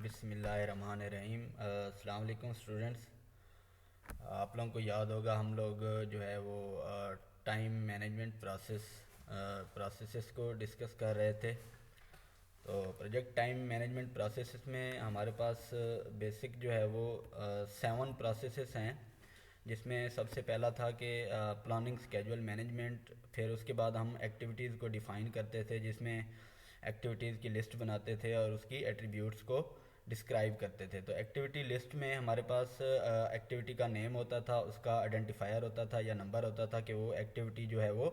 बिस्मिल्लाहिर्रहमानिर्रहीम। अस्सलाम वालेकुम स्टूडेंट्स। आप लोगों को याद होगा हम लोग जो है वो टाइम मैनेजमेंट प्रोसेसेस को डिस्कस कर रहे थे। तो प्रोजेक्ट टाइम मैनेजमेंट प्रोसेसेस में हमारे पास बेसिक जो है वो 7 प्रोसेसेस हैं, जिसमें सबसे पहला था कि प्लानिंग स्केजुअल मैनेजमेंट। फिर उसके बाद हम एक्टिविटीज़ को डिफ़ाइन करते थे, जिसमें एक्टिविटीज़ की लिस्ट बनाते थे और उसकी एट्रीब्यूट्स को डिस्क्राइब करते थे। तो एक्टिविटी लिस्ट में हमारे पास एक्टिविटी का नेम होता था, उसका आइडेंटिफायर होता था या नंबर होता था कि वो एक्टिविटी जो है वो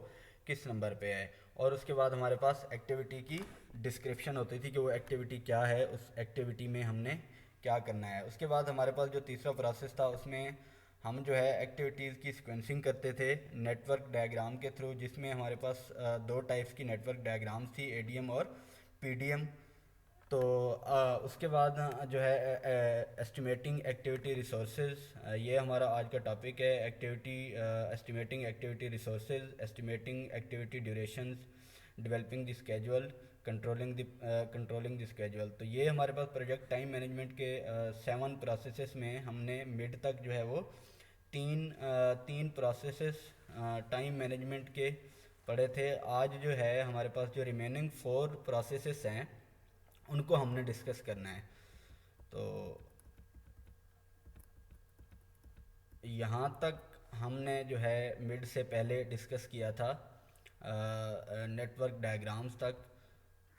किस नंबर पे है। और उसके बाद हमारे पास एक्टिविटी की डिस्क्रिप्शन होती थी कि वो एक्टिविटी क्या है, उस एक्टिविटी में हमने क्या करना है। उसके बाद हमारे पास जो तीसरा प्रोसेस था उसमें हम जो है एक्टिविटीज़ की सीक्वेंसिंग करते थे नेटवर्क डायग्राम के थ्रू, जिसमें हमारे पास दो टाइप्स की नेटवर्क डायग्राम्स थी, एडीएम और पीडीएम। तो उसके बाद जो है एस्टिमेटिंग एक्टिविटी रिसोर्सेज, ये हमारा आज का टॉपिक है। Estimating activity resources, estimating activity durations, developing the schedule, controlling the schedule. तो ये हमारे पास प्रोजेक्ट टाइम मैनेजमेंट के 7 प्रोसेसेस में हमने मिड तक जो है वो तीन प्रोसेसेस टाइम मैनेजमेंट के पढ़े थे। आज जो है हमारे पास जो रिमेनिंग 4 प्रोसेसेस हैं उनको हमने डिस्कस करना है। तो यहाँ तक हमने जो है मिड से पहले डिस्कस किया था नेटवर्क डायग्राम्स तक।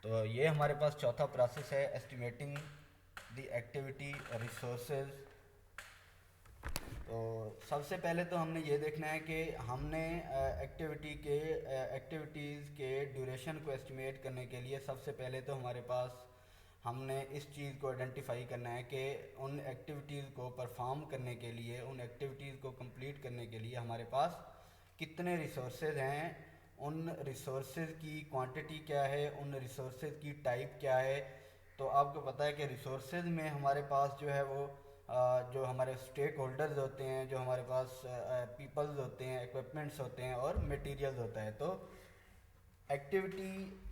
तो ये हमारे पास चौथा प्रोसेस है, एस्टिमेटिंग द एक्टिविटी रिसोर्सेज। तो सबसे पहले तो हमने ये देखना है कि हमने एक्टिविटीज़ के ड्यूरेशन को एस्टिमेट करने के लिए सबसे पहले तो हमारे पास हमने इस चीज़ को आइडेंटिफाई करना है कि उन एक्टिविटीज़ को परफॉर्म करने के लिए, उन एक्टिविटीज़ को कंप्लीट करने के लिए हमारे पास कितने रिसोर्सेज हैं, उन रिसोर्सेज की क्वांटिटी क्या है, उन रिसोर्सेज की टाइप क्या है। तो आपको पता है कि रिसोर्सेज में हमारे पास जो है वो जो हमारे स्टेक होल्डर्स होते हैं, जो हमारे पास पीपल्स होते हैं, इक्विपमेंट्स होते हैं और मटेरियल्स होता है। तो एक्टिविटी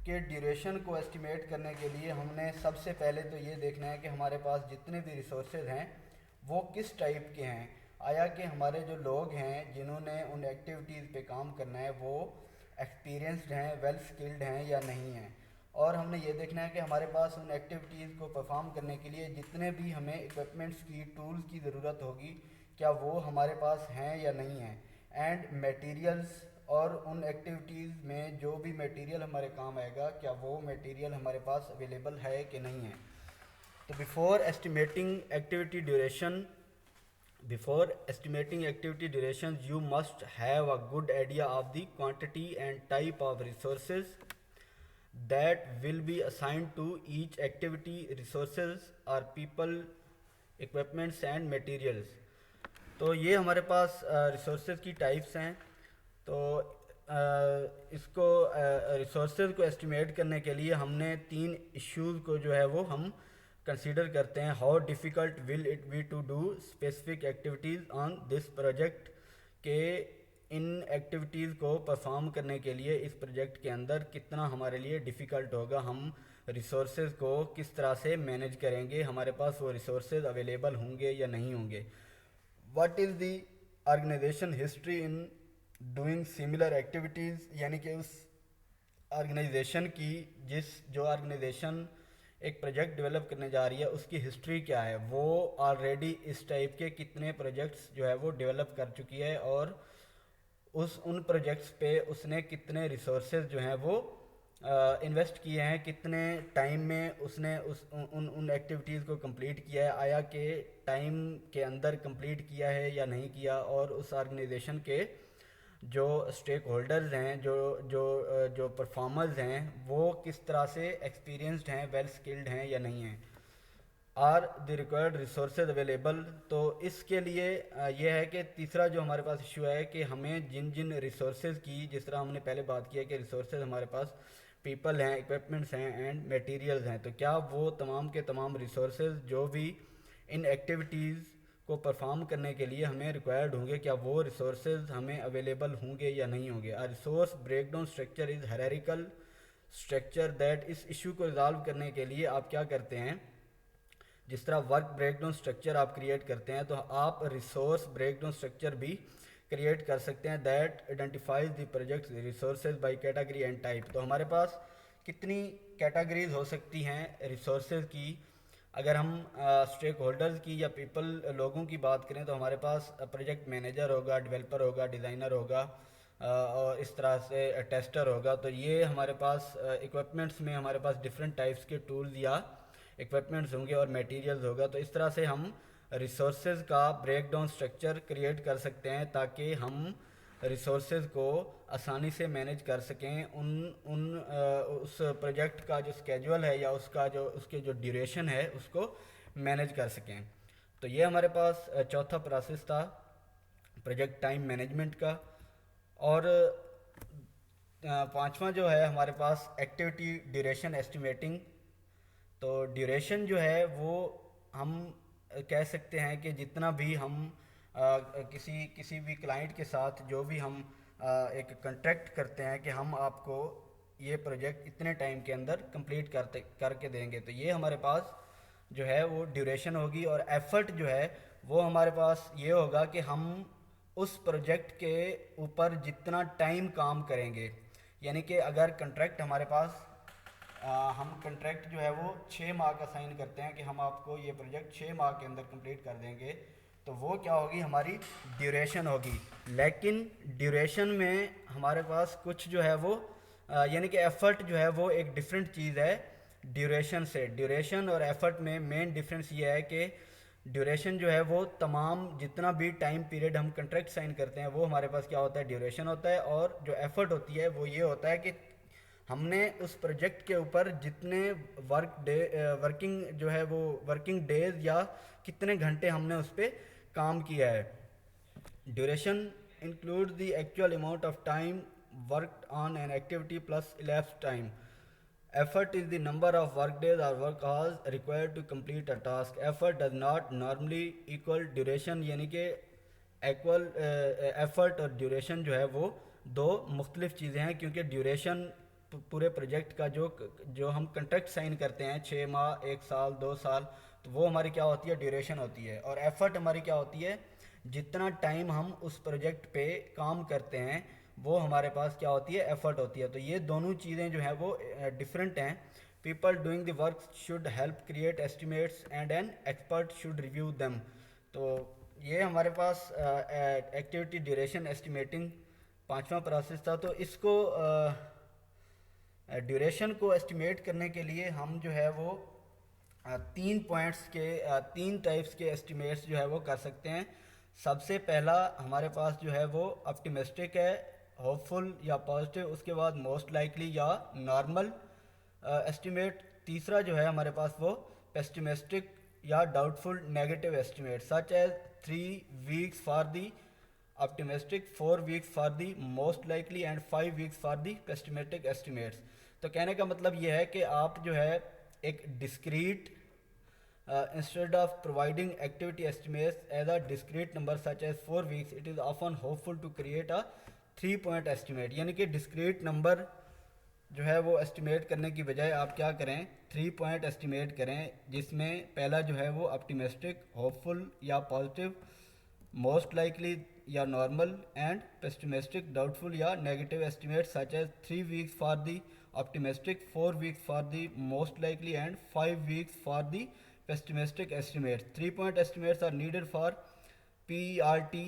के ड्यूरेशन को एस्टिमेट करने के लिए हमने सबसे पहले तो ये देखना है कि हमारे पास जितने भी रिसोर्सेज हैं वो किस टाइप के हैं। आया कि हमारे जो लोग हैं जिन्होंने उन एक्टिविटीज़ पे काम करना है वो एक्सपीरियंस्ड हैं, वेल स्किल्ड हैं या नहीं हैं। और हमने ये देखना है कि हमारे पास उन एक्टिविटीज़ को परफॉर्म करने के लिए जितने भी हमें इक्विपमेंट्स की, टूल्स की ज़रूरत होगी, क्या वो हमारे पास हैं या नहीं हैं। एंड मटेरियल्स, और उन एक्टिविटीज़ में जो भी मटेरियल हमारे काम आएगा क्या वो मटेरियल हमारे पास अवेलेबल है कि नहीं है। तो Before estimating activity durations, you must have a good idea of the quantity and type of resources that will be assigned to each activity. Resources are people, equipments and materials. तो ये हमारे पास resources की types हैं। तो इसको resources को estimate करने के लिए हमने 3 इश्यूज़ को जो है वो हम कंसीडर करते हैं। How difficult will it be to do specific activities on this project, के इन एक्टिविटीज़ को परफॉर्म करने के लिए इस प्रोजेक्ट के अंदर कितना हमारे लिए डिफ़िकल्ट होगा, हम रिसोर्सेज को किस तरह से मैनेज करेंगे, हमारे पास वो रिसोर्सेज अवेलेबल होंगे या नहीं होंगे। What is the organization history in doing similar activities, यानी कि उस ऑर्गेनाइजेशन की जो ऑर्गेनाइजेशन एक प्रोजेक्ट डेवलप करने जा रही है उसकी हिस्ट्री क्या है, वो ऑलरेडी इस टाइप के कितने प्रोजेक्ट्स जो है वो डेवलप कर चुकी है और उन प्रोजेक्ट्स पे उसने कितने रिसोर्सेज जो हैं वो इन्वेस्ट किए हैं, कितने टाइम में उसने उन एक्टिविटीज़ को कंप्लीट किया है, आया कि टाइम के अंदर कंप्लीट किया है या नहीं किया। और उस ऑर्गेनाइजेशन के जो स्टेक होल्डर्स हैं, जो परफॉर्मर्स हैं, वो किस तरह से एक्सपीरियंस्ड हैं, वेल स्किल्ड हैं या नहीं हैं। Are the required resources available. तो इसके लिए यह है कि तीसरा जो हमारे पास इशू है कि हमें जिन जिन रिसोर्सेज की, जिस तरह हमने पहले बात किया कि रिसोर्सेज हमारे पास पीपल हैं, इक्विपमेंट्स हैं एंड मटेरियल्स हैं, तो क्या वो तमाम के तमाम रिसोर्सेज जो भी इन एक्टिविटीज़ को परफॉर्म करने के लिए हमें रिक्वायर्ड होंगे, क्या वो रिसोर्सेज हमें अवेलेबल होंगे या नहीं होंगे। A resource breakdown structure is hierarchical structure that, इस इशू को रिजॉल्व करने के लिए आप क्या करते हैं जिस तरह वर्क ब्रेकडाउन स्ट्रक्चर आप क्रिएट करते हैं तो आप रिसोर्स ब्रेकडाउन स्ट्रक्चर भी क्रिएट कर सकते हैं that identifies the project resources by category and type. तो हमारे पास कितनी कैटेगरीज हो सकती हैं रिसोर्सेज की। अगर हम स्टेक होल्डर्स की या पीपल लोगों की बात करें तो हमारे पास प्रोजेक्ट मैनेजर होगा, डेवलपर होगा, डिज़ाइनर होगा और इस तरह से टेस्टर होगा। तो ये हमारे पास इक्विपमेंट्स में हमारे पास डिफरेंट टाइप्स के टूल्स या इक्विपमेंट्स होंगे और मटेरियल्स होगा। तो इस तरह से हम रिसोर्सेज का ब्रेकडाउन स्ट्रक्चर क्रिएट कर सकते हैं ताकि हम रिसोर्सेज को आसानी से मैनेज कर सकें। उस प्रोजेक्ट का जो स्केजुअल है या उसका जो उसके जो ड्यूरेशन है उसको मैनेज कर सकें। तो ये हमारे पास चौथा प्रोसेस था प्रोजेक्ट टाइम मैनेजमेंट का। और पांचवा जो है हमारे पास एक्टिविटी ड्यूरेशन एस्टिमेटिंग। तो ड्यूरेशन जो है वो हम कह सकते हैं कि जितना भी हम किसी भी क्लाइंट के साथ जो भी हम एक कॉन्ट्रैक्ट करते हैं कि हम आपको ये प्रोजेक्ट इतने टाइम के अंदर कंप्लीट करके देंगे, तो ये हमारे पास जो है वो ड्यूरेशन होगी। और एफर्ट जो है वो हमारे पास ये होगा कि हम उस प्रोजेक्ट के ऊपर जितना टाइम काम करेंगे, यानी कि अगर कॉन्ट्रैक्ट हमारे पास हम कॉन्ट्रैक्ट जो है वो 6 माह का साइन करते हैं कि हम आपको ये प्रोजेक्ट 6 माह के अंदर कंप्लीट कर देंगे, तो वो क्या होगी हमारी ड्यूरेशन होगी। लेकिन ड्यूरेशन में हमारे पास कुछ जो है वो यानी कि एफर्ट जो है वो एक डिफरेंट चीज़ है ड्यूरेशन से। ड्यूरेशन और एफर्ट में मेन डिफरेंस ये है कि ड्यूरेशन जो है वो तमाम जितना भी टाइम पीरियड हम कॉन्ट्रैक्ट साइन करते हैं वो हमारे पास क्या होता है ड्यूरेशन होता है। और जो एफर्ट होती है वो ये होता है कि हमने उस प्रोजेक्ट के ऊपर जितने वर्किंग जो है वो वर्किंग डेज या कितने घंटे हमने उस पर काम किया है। Duration includes the actual amount of time worked on an activity plus elapsed time. Effort is the number of work days or work hours required to complete a task. Effort does not normally equal duration, यानी कि equal effort और duration जो है वो दो मुख्तलिफ चीज़ें हैं, क्योंकि ड्यूरेशन पूरे प्रोजेक्ट का जो हम कंट्रैक्ट साइन करते हैं 6 माह, 1 साल, 2 साल, तो वो हमारी क्या होती है ड्यूरेशन होती है। और एफर्ट हमारी क्या होती है जितना टाइम हम उस प्रोजेक्ट पे काम करते हैं वो हमारे पास क्या होती है एफर्ट होती है। तो ये दोनों चीज़ें जो हैं वो डिफरेंट हैं। People doing the work should help create estimates and an expert should review them. तो ये हमारे पास एक्टिविटी ड्यूरेशन एस्टिमेटिंग पांचवा प्रोसेस था। तो इसको ड्यूरेशन को एस्टिमेट करने के लिए हम जो है वो 3 पॉइंट्स के 3 टाइप्स के एस्टिमेट्स जो है वो कर सकते हैं। सबसे पहला हमारे पास जो है वो ऑप्टिमिस्टिक है, होपफुल या पॉजिटिव। उसके बाद मोस्ट लाइकली या नॉर्मल एस्टिमेट। तीसरा जो है हमारे पास वो पेसिमिस्टिक या doubtful negative estimate, such as 3 weeks for the optimistic, 4 weeks for the most likely and 5 weeks for the pessimistic estimates। तो कहने का मतलब ये है कि आप जो है एक discrete instead of providing activity estimates as a discrete number such as 4 weeks, it is often hopeful to create a 3-point estimate। यानी कि discrete number जो है वो estimate करने की बजाय आप क्या करें 3-point estimate करें, जिसमें पहला जो है वो optimistic, hopeful या positive, मोस्ट लाइकली या नॉर्मल एंड पेसिमिस्टिक डाउटफुल या negative estimate such as 3 weeks for the optimistic, 4 weeks for the most likely and 5 weeks for the pessimistic estimate. 3-point estimates are needed for PERT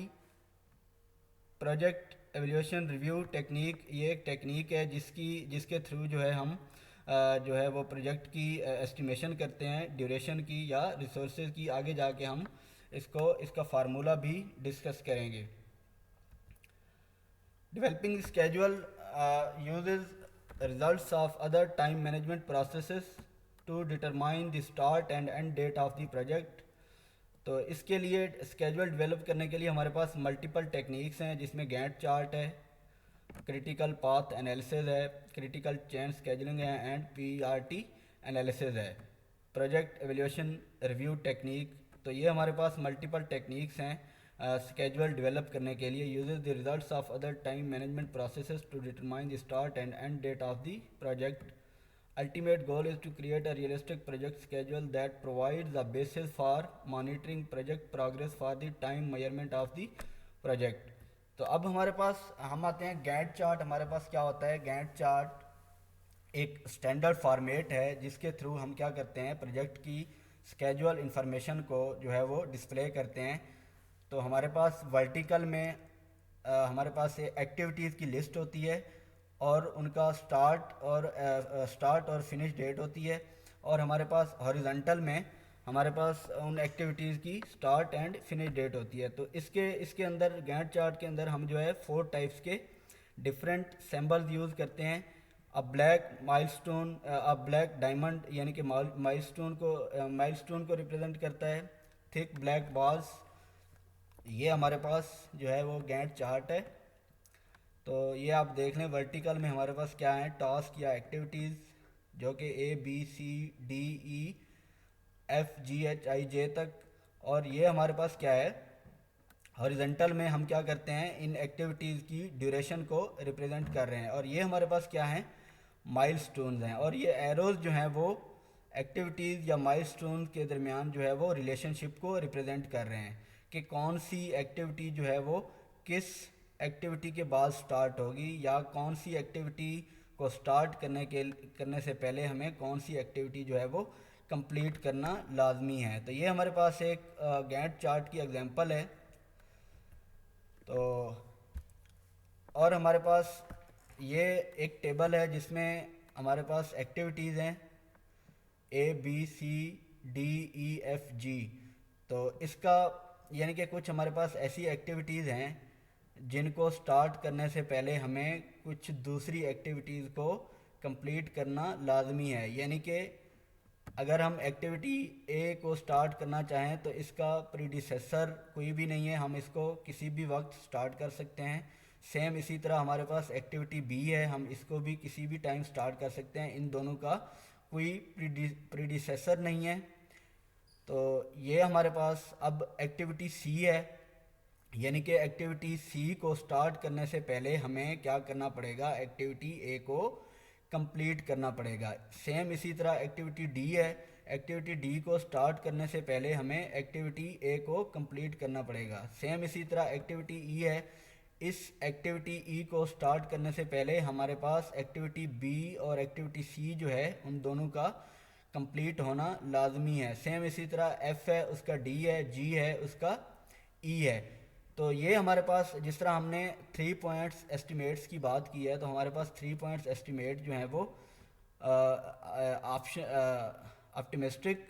project evaluation review technique. ये एक technique है जिसके through जो है हम जो है वो प्रोजेक्ट की एस्टिमेशन करते हैं ड्यूरेशन की या रिसोर्सेज की। आगे जाके हम इसका फार्मूला भी डिस्कस करेंगे। Developing schedule uses results of other time management processes to determine the start and end date of the project. तो इसके लिए स्केड्यूल डेवलप करने के लिए हमारे पास मल्टीपल टेक्निक्स हैं, जिसमें गैंट चार्ट है, क्रिटिकल पाथ एनालिसिस है, क्रिटिकल चेन स्केजुलिंग है एंड PERT एनालिसिस है, प्रोजेक्ट एवल्यूशन रिव्यू टेक्निक। तो ये हमारे पास मल्टीपल टेक्निक्स हैं स्केड्यूल डेवलप करने के लिए। Uses the results of other time management processes to determine the start and end date of the project. Ultimate goal is to create a realistic project schedule that provides the basis for monitoring project progress for the time measurement of the project. तो अब हमारे पास हम आते हैं Gantt chart. हमारे पास क्या होता है? गैंट चार्ट एक स्टैंडर्ड फॉर्मेट है जिसके थ्रू हम क्या करते हैं, प्रोजेक्ट की स्केजुअल इंफॉर्मेशन को जो है वो डिस्प्ले करते हैं. तो हमारे पास वर्टिकल में हमारे पास एक्टिविटीज़ की लिस्ट होती है और उनका स्टार्ट और फिनिश डेट होती है. और हमारे पास हॉरिजॉन्टल में हमारे पास उन एक्टिविटीज़ की स्टार्ट एंड फिनिश डेट होती है. तो इसके अंदर गैंट चार्ट के अंदर हम जो है 4 टाइप्स के डिफरेंट सिंबल्स यूज़ करते हैं. अ ब्लैक डायमंड यानी कि माइलस्टोन को रिप्रेजेंट करता है. थिक ब्लैक बाल्स, ये हमारे पास जो है वो गैंट चार्ट है. तो ये आप देख लें, वर्टिकल में हमारे पास क्या है, टास्क या एक्टिविटीज़ जो कि ABCDEFGHIJ तक. और ये हमारे पास क्या है, हॉरिजॉन्टल में हम क्या करते हैं, इन एक्टिविटीज़ की ड्यूरेशन को रिप्रेजेंट कर रहे हैं. और ये हमारे पास क्या है, माइलस्टोन्स हैं. और ये एरोज जो हैं वो एक्टिविटीज़ या माइलस्टोन्स के दरमियान जो है वो रिलेशनशिप को रिप्रेजेंट कर रहे हैं कि कौन सी एक्टिविटी जो है वो किस एक्टिविटी के बाद स्टार्ट होगी, या कौन सी एक्टिविटी को स्टार्ट करने से पहले हमें कौन सी एक्टिविटी जो है वो कंप्लीट करना लाजमी है. तो ये हमारे पास एक गैंट चार्ट की एग्जांपल है. तो और हमारे पास ये एक टेबल है जिसमें हमारे पास एक्टिविटीज़ हैं ABCDEFG. तो इसका यानी कि कुछ हमारे पास ऐसी एक्टिविटीज़ हैं जिनको स्टार्ट करने से पहले हमें कुछ दूसरी एक्टिविटीज़ को कंप्लीट करना लाजमी है. यानी कि अगर हम एक्टिविटी ए को स्टार्ट करना चाहें तो इसका प्रीडिसेसर कोई भी नहीं है, हम इसको किसी भी वक्त स्टार्ट कर सकते हैं. सेम इसी तरह हमारे पास एक्टिविटी बी है, हम इसको भी किसी भी टाइम स्टार्ट कर सकते हैं. इन दोनों का कोई प्रीडिसेसर नहीं है. तो ये हमारे पास अब एक्टिविटी सी है, यानी कि एक्टिविटी सी को स्टार्ट करने से पहले हमें क्या करना पड़ेगा, एक्टिविटी ए को कंप्लीट करना पड़ेगा. सेम इसी तरह एक्टिविटी डी है, एक्टिविटी डी को स्टार्ट करने से पहले हमें एक्टिविटी ए को कंप्लीट करना पड़ेगा. सेम इसी तरह एक्टिविटी ई है, इस एक्टिविटी ई को स्टार्ट करने से पहले हमारे पास एक्टिविटी बी और एक्टिविटी सी जो है उन दोनों का कंप्लीट होना लाजमी है. सेम इसी तरह एफ है, उसका डी है, जी है, उसका ई है. तो ये हमारे पास जिस तरह हमने 3 पॉइंट्स एस्टिमेट्स की बात की है, तो हमारे पास 3 पॉइंट्स एस्टिमेट जो हैं वो ऑप्टिमिस्टिक,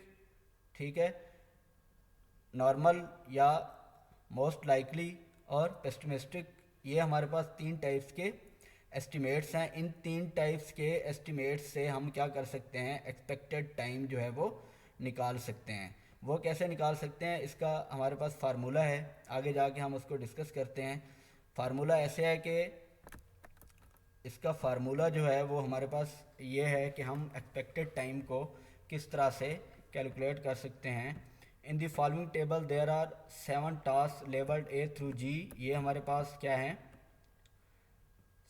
ठीक है, नॉर्मल या मोस्ट लाइकली और पेस्टिमिस्टिक, ये हमारे पास 3 टाइप्स के एस्टिमेट्स हैं. इन 3 टाइप्स के एस्टिमेट्स से हम क्या कर सकते हैं, एक्सपेक्टेड टाइम जो है वो निकाल सकते हैं. वो कैसे निकाल सकते हैं, इसका हमारे पास फार्मूला है, आगे जाके हम उसको डिस्कस करते हैं. फार्मूला ऐसे है कि इसका फार्मूला जो है वो हमारे पास ये है कि हम एक्सपेक्टेड टाइम को किस तरह से कैलकुलेट कर सकते हैं. In the following table there are 7 task labelled A through G. ये हमारे पास क्या हैं,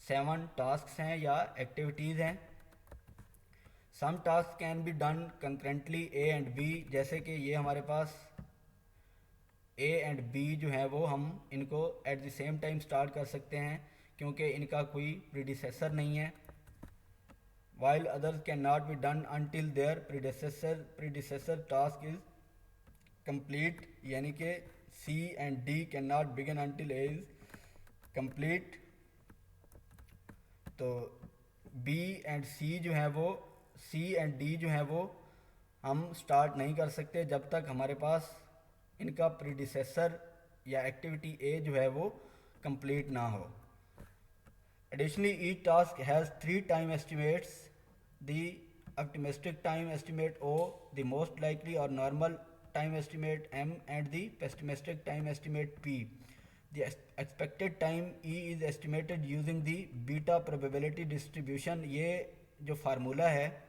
7 टास्क हैं या एक्टिविटीज़ हैं. Some task can be done concurrently A and B, जैसे कि ये हमारे पास ए एंड बी जो है वो हम इनको at the same time start कर सकते हैं क्योंकि इनका कोई प्रीडिसेसर नहीं है. While others can not be done until their predecessor task is complete, यानी कि C and D can not begin until A is complete. तो बी एंड सी जो है वो सी एंड डी जो है वो हम स्टार्ट नहीं कर सकते जब तक हमारे पास इनका प्रीडिसेसर या एक्टिविटी ए जो है वो कंप्लीट ना हो. Additionally each task has 3 time estimates, the optimistic time estimate O, the most likely और normal time estimate M and the pessimistic time estimate P. The expected time E is estimated using the beta probability distribution. ये जो formula है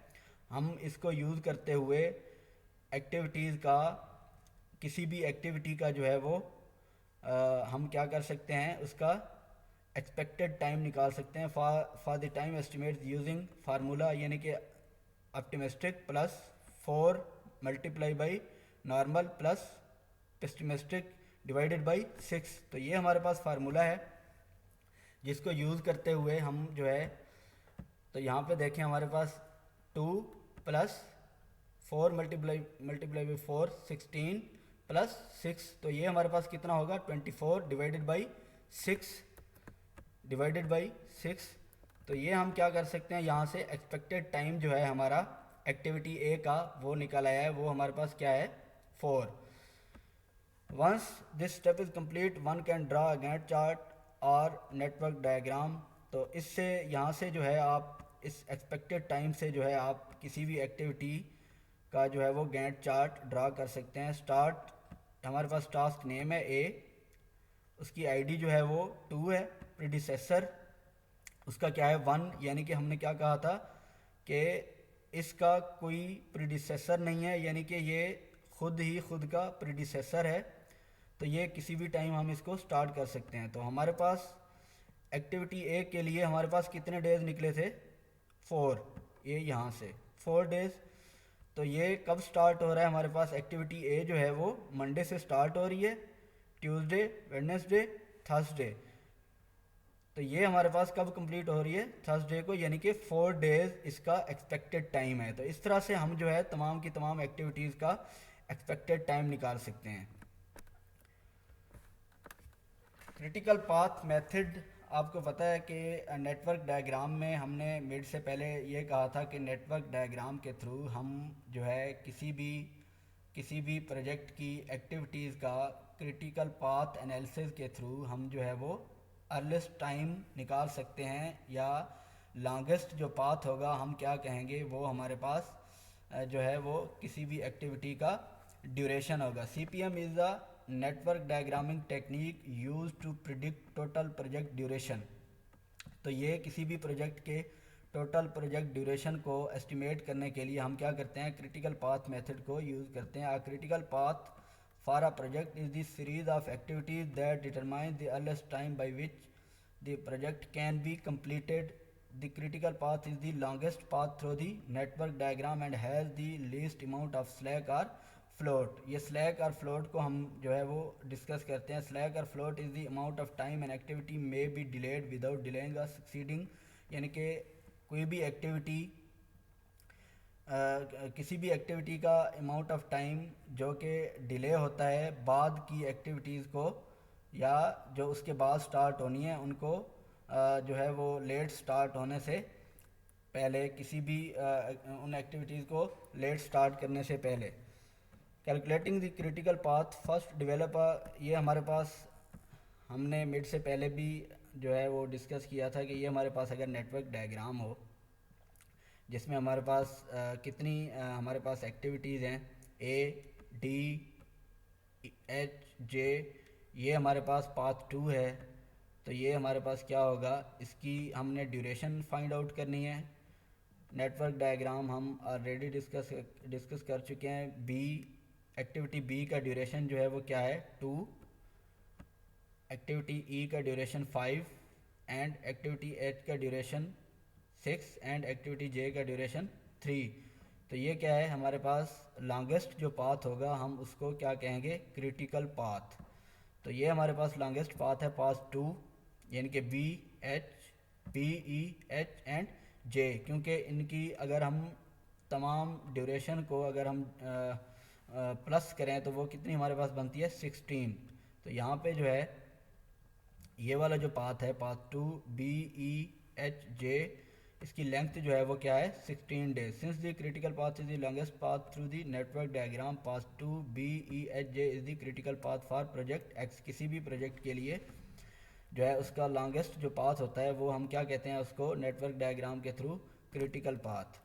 हम इसको use करते हुए activities का, किसी भी एक्टिविटी का जो है वो हम क्या कर सकते हैं, उसका एक्सपेक्टेड टाइम निकाल सकते हैं for the time estimate using formula, यानी कि optimistic plus 4 multiply by normal plus pessimistic divided by 6। तो ये हमारे पास फार्मूला है जिसको यूज़ करते हुए हम जो है, तो यहाँ पे देखें हमारे पास 2 प्लस 4 मल्टीप्लाई बाई 4 16 प्लस 6। तो ये हमारे पास कितना होगा 24 डिवाइडेड बाई 6। तो ये हम क्या कर सकते हैं, यहाँ से एक्सपेक्टेड टाइम जो है हमारा एक्टिविटी ए का वो निकल आया है, वो हमारे पास क्या है 4। Once this step is complete one can draw a Gantt chart और नेटवर्क डायग्राम। तो इससे यहाँ से जो है आप इस एक्सपेक्टेड टाइम से जो है आप किसी भी एक्टिविटी का जो है वो गैंट चार्ट ड्रा कर सकते हैं। स्टार्ट हमारे पास टास्क नेम है ए, उसकी आईडी जो है वो 2 है, प्रीडिसेसर उसका क्या है 1, यानी कि हमने क्या कहा था कि इसका कोई प्रीडिसेसर नहीं है, यानी कि ये खुद का प्रीडिसेसर है। तो ये किसी भी टाइम हम इसको स्टार्ट कर सकते हैं। तो हमारे पास एक्टिविटी ए के लिए हमारे पास कितने डेज निकले थे 4, ये यहाँ से 4 डेज। तो ये कब स्टार्ट हो रहा है हमारे पास एक्टिविटी ए जो है वो मंडे से स्टार्ट हो रही है, ट्यूसडे वेडनेसडे थर्सडे। तो ये हमारे पास कब कंप्लीट हो रही है थर्सडे को, यानी कि 4 डेज इसका एक्सपेक्टेड टाइम है। तो इस तरह से हम जो है तमाम की तमाम एक्टिविटीज़ का एक्सपेक्टेड टाइम निकाल सकते हैं। क्रिटिकल पाथ मेथड, आपको पता है कि नेटवर्क डायग्राम में हमने मिड से पहले ये कहा था कि नेटवर्क डायग्राम के थ्रू हम जो है किसी भी प्रोजेक्ट की एक्टिविटीज़ का क्रिटिकल पाथ एनालिसिस के थ्रू हम जो है वो अर्लीस्ट टाइम निकाल सकते हैं, या लॉन्गेस्ट जो पाथ होगा हम क्या कहेंगे वो हमारे पास जो है वो किसी भी एक्टिविटी का ड्यूरेशन होगा। CPM is a network diagramming technique use to predict total project duration. तो ये किसी भी प्रोजेक्ट के टोटल प्रोजेक्ट ड्यूरेशन को एस्टिमेट करने के लिए हम क्या करते हैं, क्रिटिकल पाथ मेथड को यूज़ करते हैं। A critical path for a project is the series of activities that determine the earliest time by which the project can be completed. The critical path is the longest path through the network diagram and has the least amount of slack or float. ये slack और float को हम जो है वो discuss करते हैं। slack और float is the amount of time an activity may be delayed without delaying or succeeding, यानी कि कोई भी एक्टिविटी किसी भी एक्टिविटी का अमाउंट ऑफ टाइम जो कि डिले होता है बाद की एक्टिविटीज़ को, या जो उसके बाद स्टार्ट होनी है उनको जो है वो लेट स्टार्ट होने से पहले, किसी भी उन एक्टिविटीज़ को लेट स्टार्ट करने से पहले। Calculating the critical path first develop, ये हमारे पास हमने मिड से पहले भी जो है वो डिस्कस किया था कि ये हमारे पास अगर नेटवर्क डायग्राम हो जिसमें हमारे पास कितनी हमारे पास एक्टिविटीज़ हैं A D H J, ये हमारे पास पाथ 2 है। तो ये हमारे पास क्या होगा, इसकी हमने ड्यूरेशन फाइंड आउट करनी है। नेटवर्क डायग्राम हम ऑलरेडी डिस्कस कर चुके हैं। बी एक्टिविटी बी का ड्यूरेशन जो है वो क्या है 2, एक्टिविटी ई का ड्यूरेशन 5 एंड एक्टिविटी एच का ड्यूरेशन 6 एंड एक्टिविटी जे का ड्यूरेशन 3। तो ये क्या है हमारे पास लॉन्गेस्ट जो पाथ होगा हम उसको क्या कहेंगे, क्रिटिकल पाथ। तो ये हमारे पास लॉन्गेस्ट पाथ है पाथ 2, यानी कि B H P E H and J, क्योंकि इनकी अगर हम तमाम ड्यूरेशन को अगर हम प्लस करें तो वो कितनी हमारे पास बनती है 16। तो यहाँ पे जो है ये वाला जो पाथ है path 2 B E H J, इसकी लेंथ जो है वो क्या है 16 days. Since the critical path is the longest path through the network diagram, path 2 B E H J is the critical path for project X. किसी भी project के लिए जो है उसका लॉन्गेस्ट जो पाथ होता है वो हम क्या कहते हैं, उसको नेटवर्क डायग्राम के through critical path.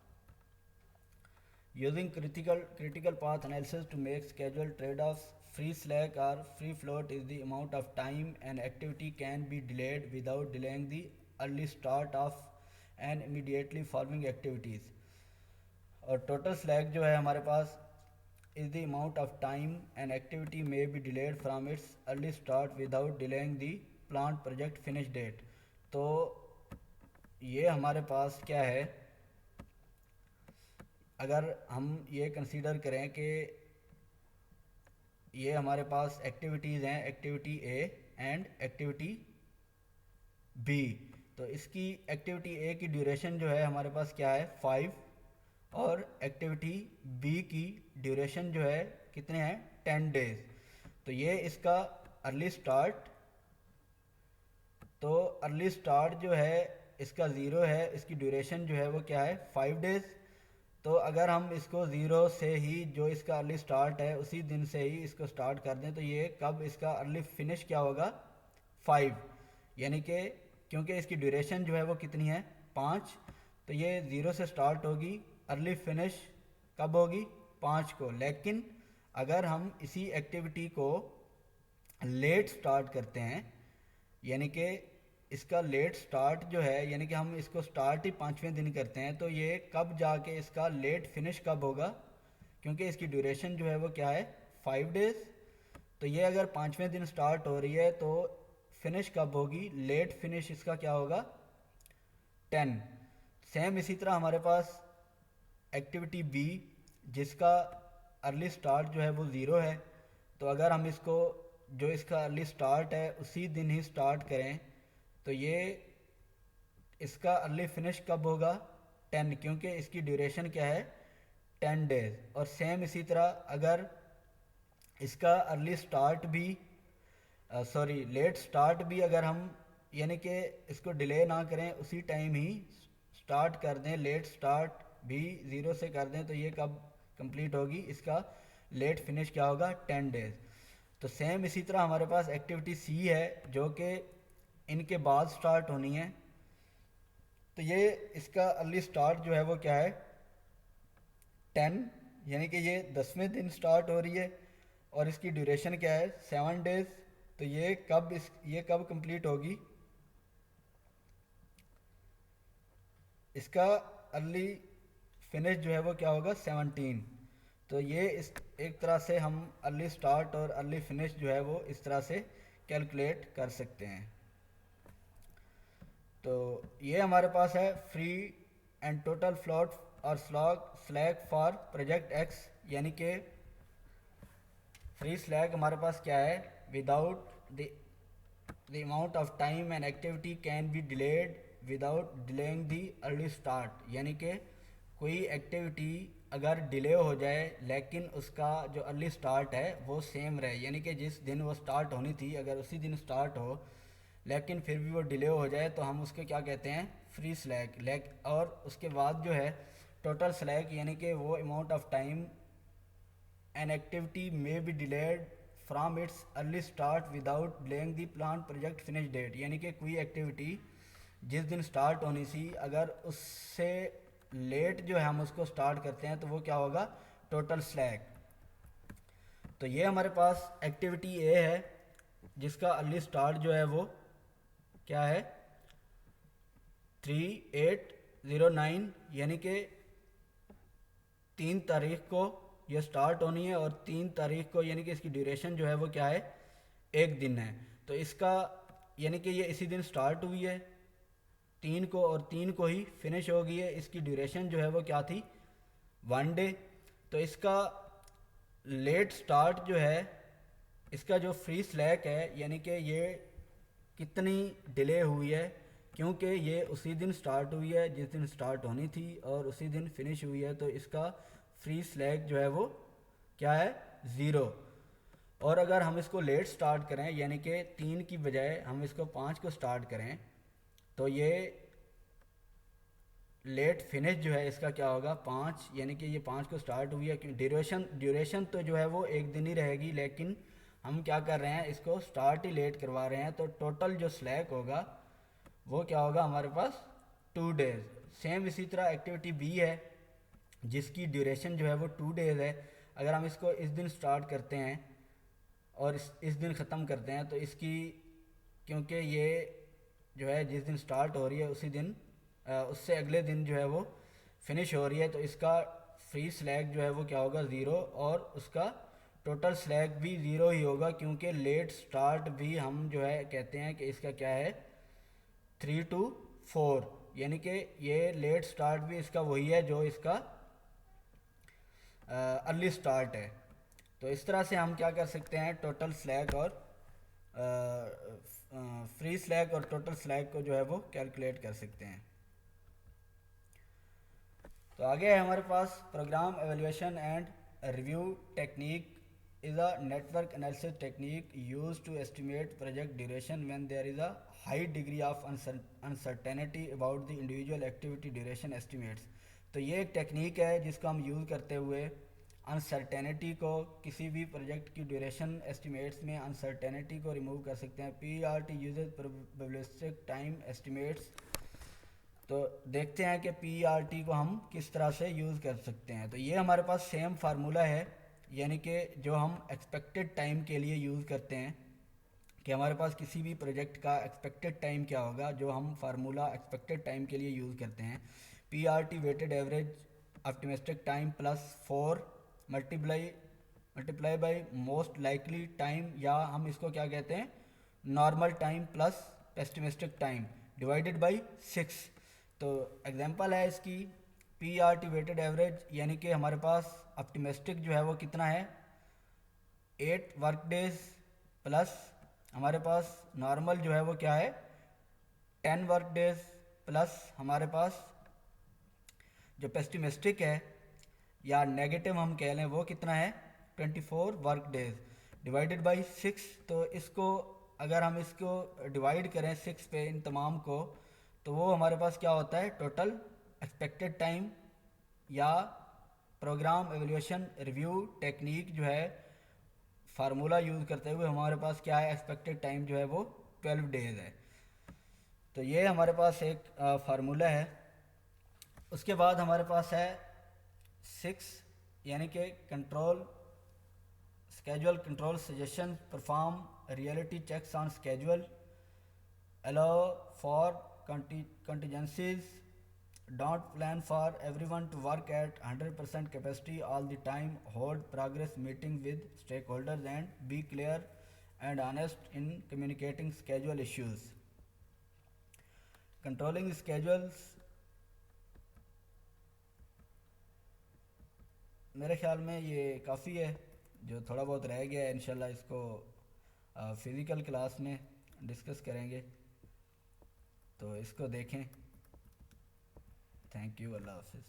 Using critical path analysis to make schedule trade-offs, free slack or free float is the amount of time an activity can be delayed without delaying the early start of an immediately following activities। और total slack जो है हमारे पास is the amount of time an activity may be delayed from its early start without delaying the planned project finish date। तो ये हमारे पास क्या है, अगर हम ये कंसीडर करें कि ये हमारे पास एक्टिविटीज़ हैं, activity A and activity B, तो इसकी एक्टिविटी ए की ड्यूरेशन जो है हमारे पास क्या है 5, और एक्टिविटी बी की ड्यूरेशन जो है कितने हैं 10 डेज। तो ये इसका अर्ली स्टार्ट, तो अर्ली स्टार्ट जो है इसका ज़ीरो है, इसकी ड्यूरेशन जो है वो क्या है 5 डेज। तो अगर हम इसको ज़ीरो से ही, जो इसका अर्ली स्टार्ट है उसी दिन से ही इसको स्टार्ट कर दें, तो ये कब इसका अर्ली फिनिश क्या होगा 5, यानी कि क्योंकि इसकी ड्यूरेशन जो है वो कितनी है 5, तो ये ज़ीरो से स्टार्ट होगी, अर्ली फिनिश कब होगी 5 को। लेकिन अगर हम इसी एक्टिविटी को लेट स्टार्ट करते हैं, यानी कि इसका लेट स्टार्ट जो है, यानी कि हम इसको स्टार्ट ही 5वें दिन करते हैं, तो ये कब जाके इसका लेट फिनिश कब होगा, क्योंकि इसकी ड्यूरेशन जो है वो क्या है 5 डेज। तो ये अगर 5वें दिन स्टार्ट हो रही है तो फिनिश कब होगी, लेट फिनिश इसका क्या होगा 10। सेम इसी तरह हमारे पास एक्टिविटी बी, जिसका अर्ली स्टार्ट जो है वो ज़ीरो है, तो अगर हम इसको, जो इसका अर्ली स्टार्ट है उसी दिन ही स्टार्ट करें, तो ये इसका अर्ली फिनिश कब होगा 10, क्योंकि इसकी ड्यूरेशन क्या है 10 डेज। और सेम इसी तरह अगर इसका अर्ली स्टार्ट भी, सॉरी लेट स्टार्ट भी अगर हम, यानी कि इसको डिले ना करें, उसी टाइम ही स्टार्ट कर दें, लेट स्टार्ट भी ज़ीरो से कर दें, तो ये कब कंप्लीट होगी, इसका लेट फिनिश क्या होगा 10 डेज। तो सेम इसी तरह हमारे पास एक्टिविटी सी है जो कि इनके बाद स्टार्ट होनी है, तो ये इसका अर्ली स्टार्ट जो है वो क्या है 10, यानी कि ये 10वें दिन स्टार्ट हो रही है, और इसकी ड्यूरेशन क्या है 7 डेज। तो ये कब कंप्लीट होगी, इसका अर्ली फिनिश जो है वो क्या होगा 17। तो ये इस एक तरह से हम अर्ली स्टार्ट और अर्ली फिनिश जो है वो इस तरह से कैलकुलेट कर सकते हैं। तो ये हमारे पास है फ्री एंड टोटल फ्लोट और स्लैक फॉर प्रोजेक्ट एक्स, यानी कि फ्री स्लैक हमारे पास क्या है, without the amount of time and activity can be delayed without delaying the early start, यानी कि कोई एक्टिविटी अगर डिले हो जाए लेकिन उसका जो अर्ली स्टार्ट है वो सेम रहे, यानी कि जिस दिन वो स्टार्ट होनी थी अगर उसी दिन स्टार्ट हो लेकिन फिर भी वो डिले हो जाए, तो हम उसके क्या कहते हैं फ्री स्लैक। और उसके बाद जो है टोटल स्लैक, यानी कि वो amount of time an activity may be delayed from its early start without delaying the plan project finish date, यानी कि कोई एक्टिविटी जिस दिन स्टार्ट होनी थी अगर उससे लेट जो है हम उसको स्टार्ट करते हैं तो वो क्या होगा टोटल स्लैक। तो ये हमारे पास एक्टिविटी ए है जिसका अर्ली स्टार्ट जो है वो क्या है 3809, यानी कि 3 तारीख को ये स्टार्ट होनी है, और 3 तारीख को यानी कि इसकी ड्यूरेशन जो है वो क्या है 1 दिन है। तो इसका यानी कि ये इसी दिन स्टार्ट हुई है 3 को, और 3 को ही फिनिश हो गई है, इसकी ड्यूरेशन जो है वो क्या थी 1 डे। तो इसका लेट स्टार्ट जो है, इसका जो फ्री स्लैक है, यानी कि ये कितनी डिले हुई है, क्योंकि ये उसी दिन स्टार्ट हुई है जिस दिन स्टार्ट होनी थी और उसी दिन फिनिश हुई है, तो इसका फ्री स्लैक जो है वो क्या है 0। और अगर हम इसको लेट स्टार्ट करें, यानी कि 3 की बजाय हम इसको 5 को स्टार्ट करें, तो ये लेट फिनिश जो है इसका क्या होगा 5, यानी कि ये 5 को स्टार्ट हुई है, क्योंकि ड्यूरेशन तो जो है वो 1 दिन ही रहेगी, लेकिन हम क्या कर रहे हैं इसको स्टार्ट ही लेट करवा रहे हैं, तो टोटल जो स्लैक होगा वो क्या होगा हमारे पास 2 डेज। सेम इसी तरह एक्टिविटी बी है जिसकी ड्यूरेशन जो है वो 2 डेज है, अगर हम इसको इस दिन स्टार्ट करते हैं और इस दिन ख़त्म करते हैं, तो इसकी, क्योंकि ये जो है जिस दिन स्टार्ट हो रही है उसी दिन उससे अगले दिन जो है वो फिनिश हो रही है, तो इसका फ्री स्लैक जो है वो क्या होगा 0, और उसका टोटल स्लैक भी 0 ही होगा, क्योंकि लेट स्टार्ट भी हम जो है कहते हैं कि इसका क्या है 3 to 4, यानी कि ये लेट स्टार्ट भी इसका वही है जो इसका अर्ली स्टार्ट है। तो इस तरह से हम क्या कर सकते हैं, टोटल स्लैक और फ्री स्लैक और टोटल स्लैक को जो है वो कैलकुलेट कर सकते हैं। तो आगे है हमारे पास programme evaluation and review technique is a network analysis technique used to estimate project duration when there is a high degree of uncertainty about the individual activity duration estimates। तो ये एक टेक्निक है जिसको हम यूज़ करते हुए uncertainty को, किसी भी प्रोजेक्ट की ड्यूरेशन एस्टिमेट्स में अनसर्टेनिटी को रिमूव कर सकते हैं। P R T uses probabilistic time estimates. तो देखते हैं कि पी आर टी को हम किस तरह से यूज़ कर सकते हैं। तो ये हमारे पास सेम फार्मूला है, यानी कि जो हम एक्सपेक्टेड टाइम के लिए यूज़ करते हैं कि हमारे पास किसी भी प्रोजेक्ट का एक्सपेक्टेड टाइम क्या होगा, जो हम फार्मूला एक्सपेक्टेड टाइम के लिए यूज़ करते हैं, P R T weighted average optimistic time plus 4 multiply by most likely time, या हम इसको क्या कहते हैं, normal time plus pessimistic time divided by 6। तो एग्जांपल है इसकी, P R T weighted average, यानी कि हमारे पास ऑप्टिमिस्टिक जो है वो कितना है 8 वर्क डेज, प्लस हमारे पास नॉर्मल जो है वो क्या है 10 वर्क डेज, प्लस हमारे पास जो पेस्टिमिस्टिक है या नेगेटिव हम कह लें वो कितना है 24 वर्क डेज डिवाइडेड बाई 6। तो इसको अगर हम इसको डिवाइड करें 6 पे इन तमाम को, तो वो हमारे पास क्या होता है, टोटल एक्सपेक्टेड टाइम या प्रोग्राम एवेल्यूएशन रिव्यू टेक्निक जो है फार्मूला यूज़ करते हुए हमारे पास क्या है, एक्सपेक्टेड टाइम जो है वो 12 डेज है। तो ये हमारे पास एक फार्मूला है। उसके बाद हमारे पास है 6, यानी कि control schedule control suggestion, perform reality checks on schedule, allow for contingencies, don't plan for everyone to work at 100% capacity all the time, hold progress meeting with stakeholders and be clear and honest in communicating schedule issues। controlling schedules मेरे ख्याल में ये काफ़ी है, जो थोड़ा बहुत रह गया है इंशाल्लाह इसको फ़िज़िकल क्लास में डिस्कस करेंगे, तो इसको देखें। थैंक यू, अल्लाह हाफ़िज़।